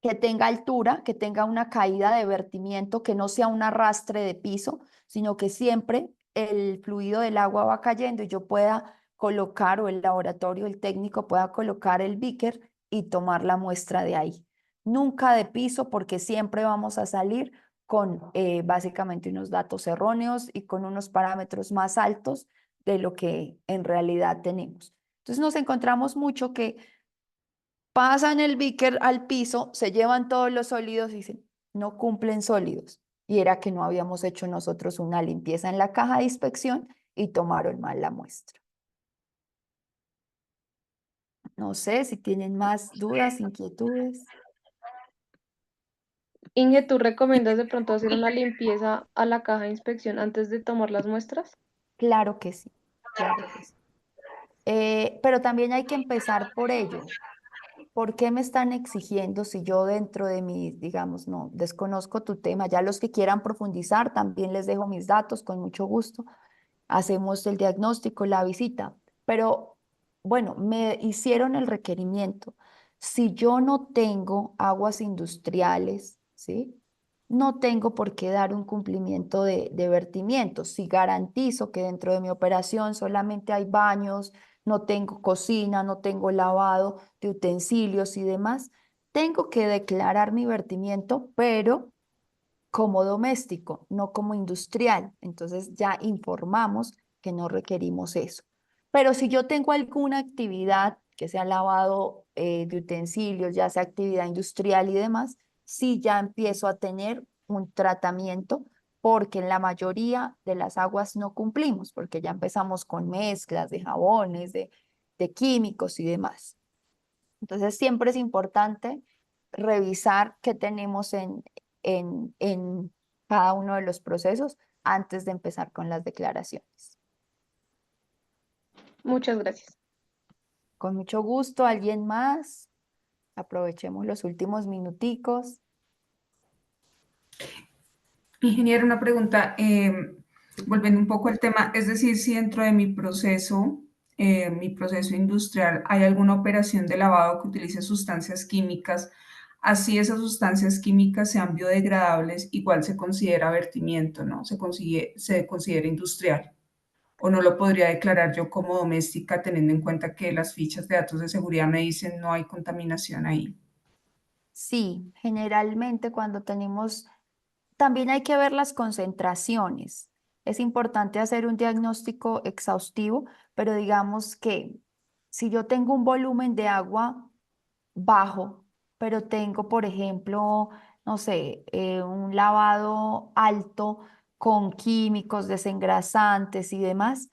Que tenga altura, que tenga una caída de vertimiento, que no sea un arrastre de piso, sino que siempre el fluido del agua va cayendo y yo pueda colocar, o el laboratorio, el técnico pueda colocar el beaker y tomar la muestra de ahí. Nunca de piso, porque siempre vamos a salir con básicamente unos datos erróneos y con unos parámetros más altos de lo que en realidad tenemos. Entonces nos encontramos mucho que pasan el beaker al piso, se llevan todos los sólidos y dicen, no cumplen sólidos. Y era que no habíamos hecho nosotros una limpieza en la caja de inspección y tomaron mal la muestra. No sé si tienen más dudas, inquietudes. Inge, ¿tú recomiendas de pronto hacer una limpieza a la caja de inspección antes de tomar las muestras? Claro que sí, claro que sí. Pero también hay que empezar por ello. ¿Por qué me están exigiendo si yo dentro de mis, digamos, no, desconozco tu tema? Ya los que quieran profundizar, también les dejo mis datos con mucho gusto. Hacemos el diagnóstico, la visita, pero bueno, me hicieron el requerimiento. Si yo no tengo aguas industriales, ¿sí? No tengo por qué dar un cumplimiento de vertimientos. Si garantizo que dentro de mi operación solamente hay baños, no tengo cocina, no tengo lavado de utensilios y demás, tengo que declarar mi vertimiento, pero como doméstico, no como industrial. Entonces ya informamos que no requerimos eso. Pero si yo tengo alguna actividad que sea lavado de utensilios, ya sea actividad industrial y demás, sí ya empiezo a tener un tratamiento porque en la mayoría de las aguas no cumplimos, porque ya empezamos con mezclas de jabones, de químicos y demás. Entonces siempre es importante revisar qué tenemos en cada uno de los procesos antes de empezar con las declaraciones. Muchas gracias. Con mucho gusto, ¿alguien más? Aprovechemos los últimos minuticos. Ingeniero, una pregunta, volviendo un poco al tema, es decir, si dentro de mi proceso industrial, hay alguna operación de lavado que utilice sustancias químicas, así esas sustancias químicas sean biodegradables, igual se considera vertimiento, ¿no? Se considera industrial. O no lo podría declarar yo como doméstica, teniendo en cuenta que las fichas de datos de seguridad me dicen no hay contaminación ahí. Sí, generalmente cuando tenemos, también hay que ver las concentraciones. Es importante hacer un diagnóstico exhaustivo, pero digamos que si yo tengo un volumen de agua bajo, pero tengo, por ejemplo, no sé, un lavado alto con químicos, desengrasantes y demás,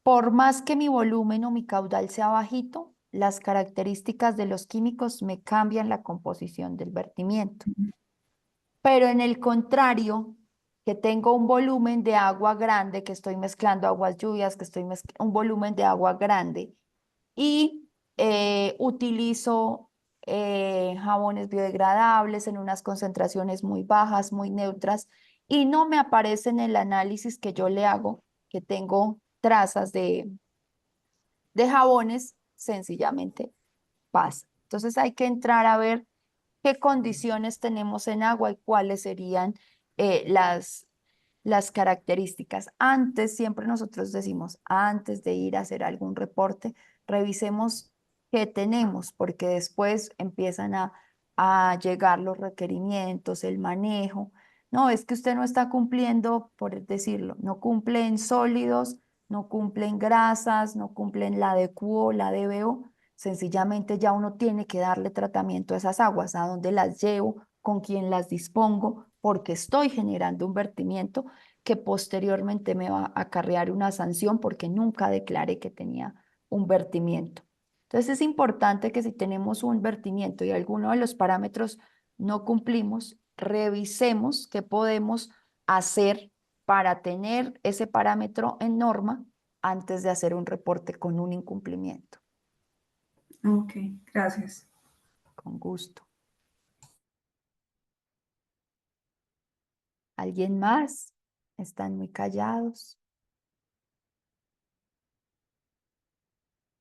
por más que mi volumen o mi caudal sea bajito, las características de los químicos me cambian la composición del vertimiento. Pero en el contrario, que tengo un volumen de agua grande, que estoy mezclando aguas lluvias, que estoy mezclando un volumen de agua grande y utilizo jabones biodegradables en unas concentraciones muy bajas, muy neutras, y no me aparece en el análisis que yo le hago que tengo trazas de jabones, sencillamente pasa. Entonces hay que entrar a ver qué condiciones tenemos en agua y cuáles serían las características. Antes, siempre nosotros decimos, antes de ir a hacer algún reporte, revisemos qué tenemos, porque después empiezan a llegar los requerimientos, el manejo. No, es que usted no está cumpliendo, por decirlo, no cumple en sólidos, no cumplen grasas, no cumplen la DQO, la DBO, sencillamente ya uno tiene que darle tratamiento a esas aguas, a dónde las llevo, con quién las dispongo, porque estoy generando un vertimiento que posteriormente me va a acarrear una sanción porque nunca declaré que tenía un vertimiento. Entonces es importante que si tenemos un vertimiento y alguno de los parámetros no cumplimos, revisemos qué podemos hacer para tener ese parámetro en norma antes de hacer un reporte con un incumplimiento. Ok, gracias. Con gusto. ¿Alguien más? Están muy callados.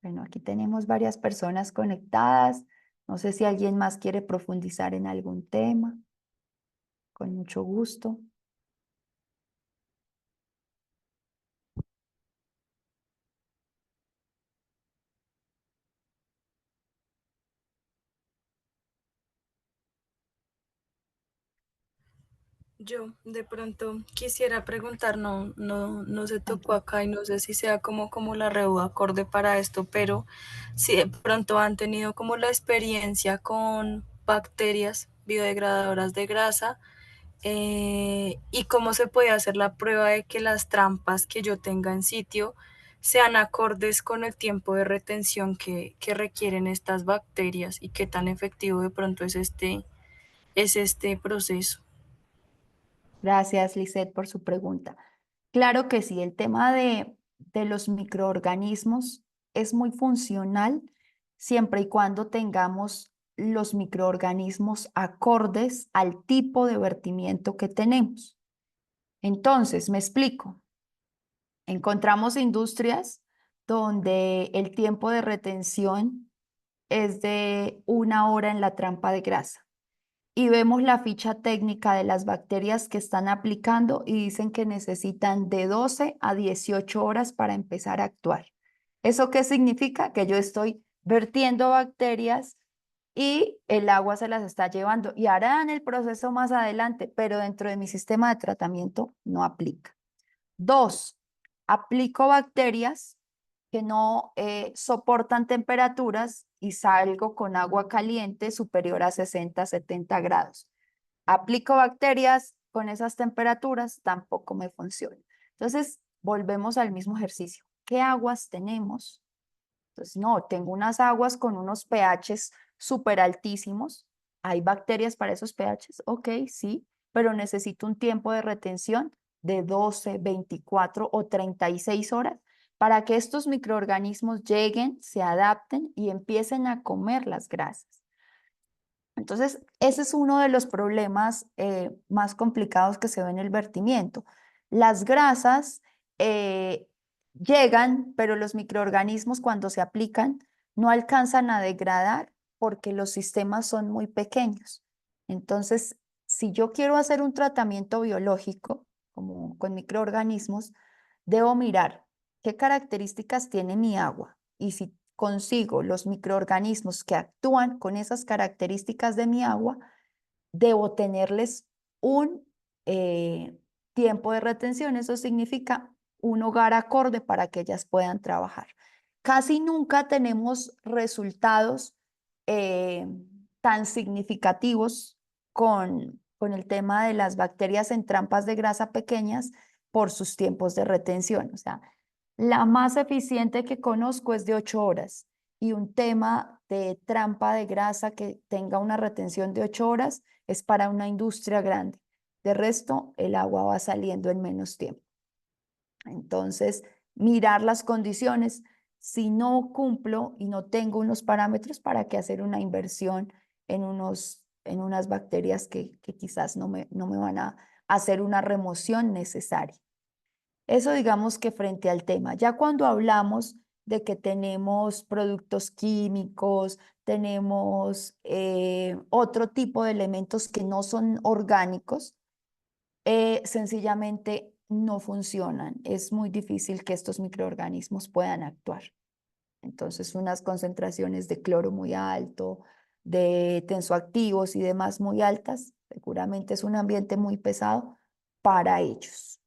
Bueno, aquí tenemos varias personas conectadas. No sé si alguien más quiere profundizar en algún tema. Con mucho gusto. Yo de pronto quisiera preguntar, no se tocó acá y no sé si sea como la REU acorde para esto, pero si de pronto han tenido como la experiencia con bacterias biodegradadoras de grasa, y cómo se puede hacer la prueba de que las trampas que yo tenga en sitio sean acordes con el tiempo de retención que requieren estas bacterias y qué tan efectivo de pronto es este proceso. Gracias, Lisette, por su pregunta. Claro que sí, el tema de los microorganismos es muy funcional siempre y cuando tengamos los microorganismos acordes al tipo de vertimiento que tenemos. Entonces, me explico. Encontramos industrias donde el tiempo de retención es de 1 hora en la trampa de grasa y vemos la ficha técnica de las bacterias que están aplicando y dicen que necesitan de 12 a 18 horas para empezar a actuar. ¿Eso qué significa? Que yo estoy vertiendo bacterias y el agua se las está llevando y harán el proceso más adelante, pero dentro de mi sistema de tratamiento no aplica. 2, aplico bacterias que no soportan temperaturas y salgo con agua caliente superior a 60, 70 grados. Aplico bacterias con esas temperaturas, tampoco me funciona. Entonces, volvemos al mismo ejercicio. ¿Qué aguas tenemos? Entonces, no, tengo unas aguas con unos pHs súper altísimos. ¿Hay bacterias para esos pHs? Ok, sí, pero necesito un tiempo de retención de 12, 24 o 36 horas para que estos microorganismos lleguen, se adapten y empiecen a comer las grasas. Entonces, ese es uno de los problemas más complicados que se ve en el vertimiento. Las grasas llegan, pero los microorganismos cuando se aplican no alcanzan a degradar porque los sistemas son muy pequeños. Entonces, si yo quiero hacer un tratamiento biológico, como con microorganismos, debo mirar qué características tiene mi agua y si consigo los microorganismos que actúan con esas características de mi agua, debo tenerles un tiempo de retención. Eso significa un hogar acorde para que ellas puedan trabajar. Casi nunca tenemos resultados tan significativos con el tema de las bacterias en trampas de grasa pequeñas por sus tiempos de retención. O sea, la más eficiente que conozco es de 8 horas y un tema de trampa de grasa que tenga una retención de 8 horas es para una industria grande. De resto, el agua va saliendo en menos tiempo. Entonces, mirar las condiciones. Si no cumplo y no tengo unos parámetros, ¿para qué hacer una inversión en unas bacterias que quizás no me van a hacer una remoción necesaria? Eso digamos que frente al tema. Ya cuando hablamos de que tenemos productos químicos, tenemos otro tipo de elementos que no son orgánicos, sencillamente no funcionan. Es muy difícil que estos microorganismos puedan actuar. Entonces, unas concentraciones de cloro muy alto, de tensoactivos y demás muy altas, seguramente es un ambiente muy pesado para ellos.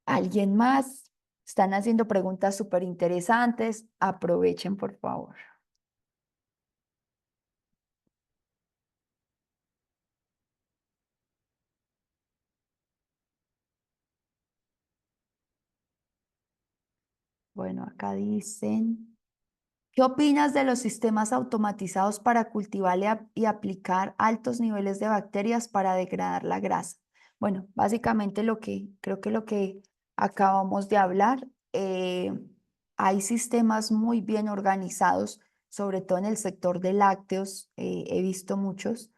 ¿Alguien más? Están haciendo preguntas súper interesantes. Aprovechen, por favor. Bueno, acá dicen, ¿qué opinas de los sistemas automatizados para cultivar y aplicar altos niveles de bacterias para degradar la grasa? Bueno, básicamente creo que lo que acabamos de hablar, hay sistemas muy bien organizados, sobre todo en el sector de lácteos, he visto muchos,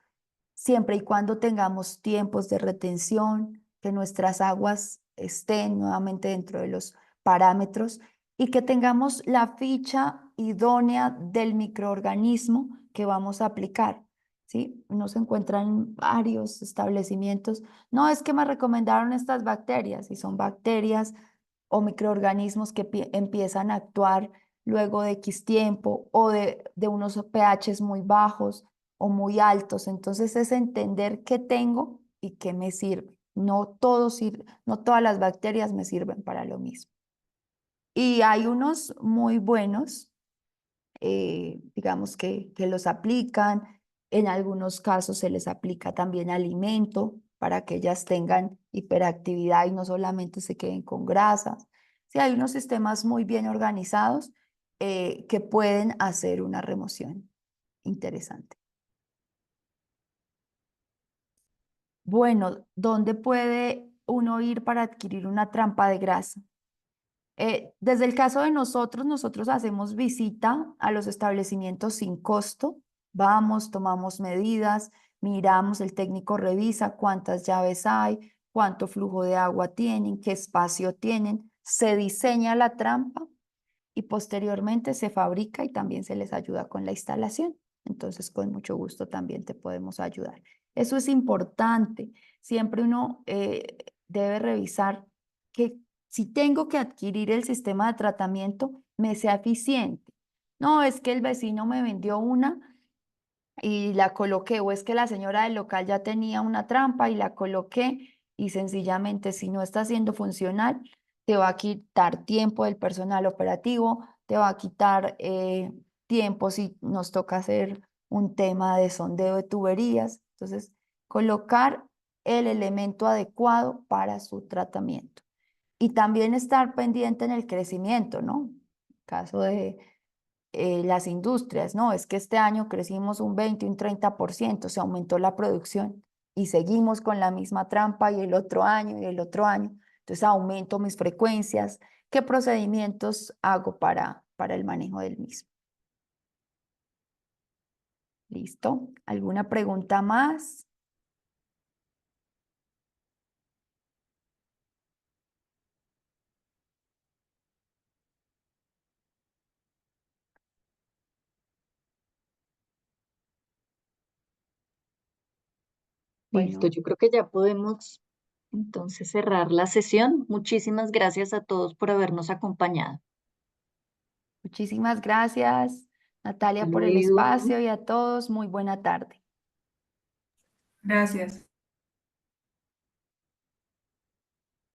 siempre y cuando tengamos tiempos de retención, que nuestras aguas estén nuevamente dentro de los parámetros y que tengamos la ficha idónea del microorganismo que vamos a aplicar. ¿Sí? Uno se encuentra en varios establecimientos. No, es que me recomendaron estas bacterias y son bacterias o microorganismos que empiezan a actuar luego de X tiempo o de unos pHs muy bajos o muy altos. Entonces es entender qué tengo y qué me sirve. No no todas las bacterias me sirven para lo mismo. Y hay unos muy buenos, digamos que los aplican. En algunos casos se les aplica también alimento para que ellas tengan hiperactividad y no solamente se queden con grasas. Sí, hay unos sistemas muy bien organizados que pueden hacer una remoción interesante. Bueno, ¿dónde puede uno ir para adquirir una trampa de grasa? Desde el caso de nosotros hacemos visita a los establecimientos sin costo. Vamos, tomamos medidas, miramos, el técnico revisa cuántas llaves hay, cuánto flujo de agua tienen, qué espacio tienen, se diseña la trampa y posteriormente se fabrica y también se les ayuda con la instalación. Entonces, con mucho gusto también te podemos ayudar. Eso es importante. Siempre uno debe revisar que si tengo que adquirir el sistema de tratamiento, me sea eficiente. No, es que el vecino me vendió una y la coloqué, o es que la señora del local ya tenía una trampa y la coloqué y sencillamente si no está siendo funcional, te va a quitar tiempo del personal operativo, te va a quitar tiempo si nos toca hacer un tema de sondeo de tuberías. Entonces, colocar el elemento adecuado para su tratamiento. Y también estar pendiente en el crecimiento, ¿no? Caso de las industrias, ¿no? Es que este año crecimos un 20, un 30%, se aumentó la producción y seguimos con la misma trampa y el otro año y el otro año. Entonces aumento mis frecuencias. ¿Qué procedimientos hago para el manejo del mismo? ¿Listo? ¿Alguna pregunta más? Listo, Bueno, yo creo que ya podemos entonces cerrar la sesión. Muchísimas gracias a todos por habernos acompañado. muchísimas gracias, Hasta Natalia, por el luego. espacio y a todos, muy buena tarde. Gracias.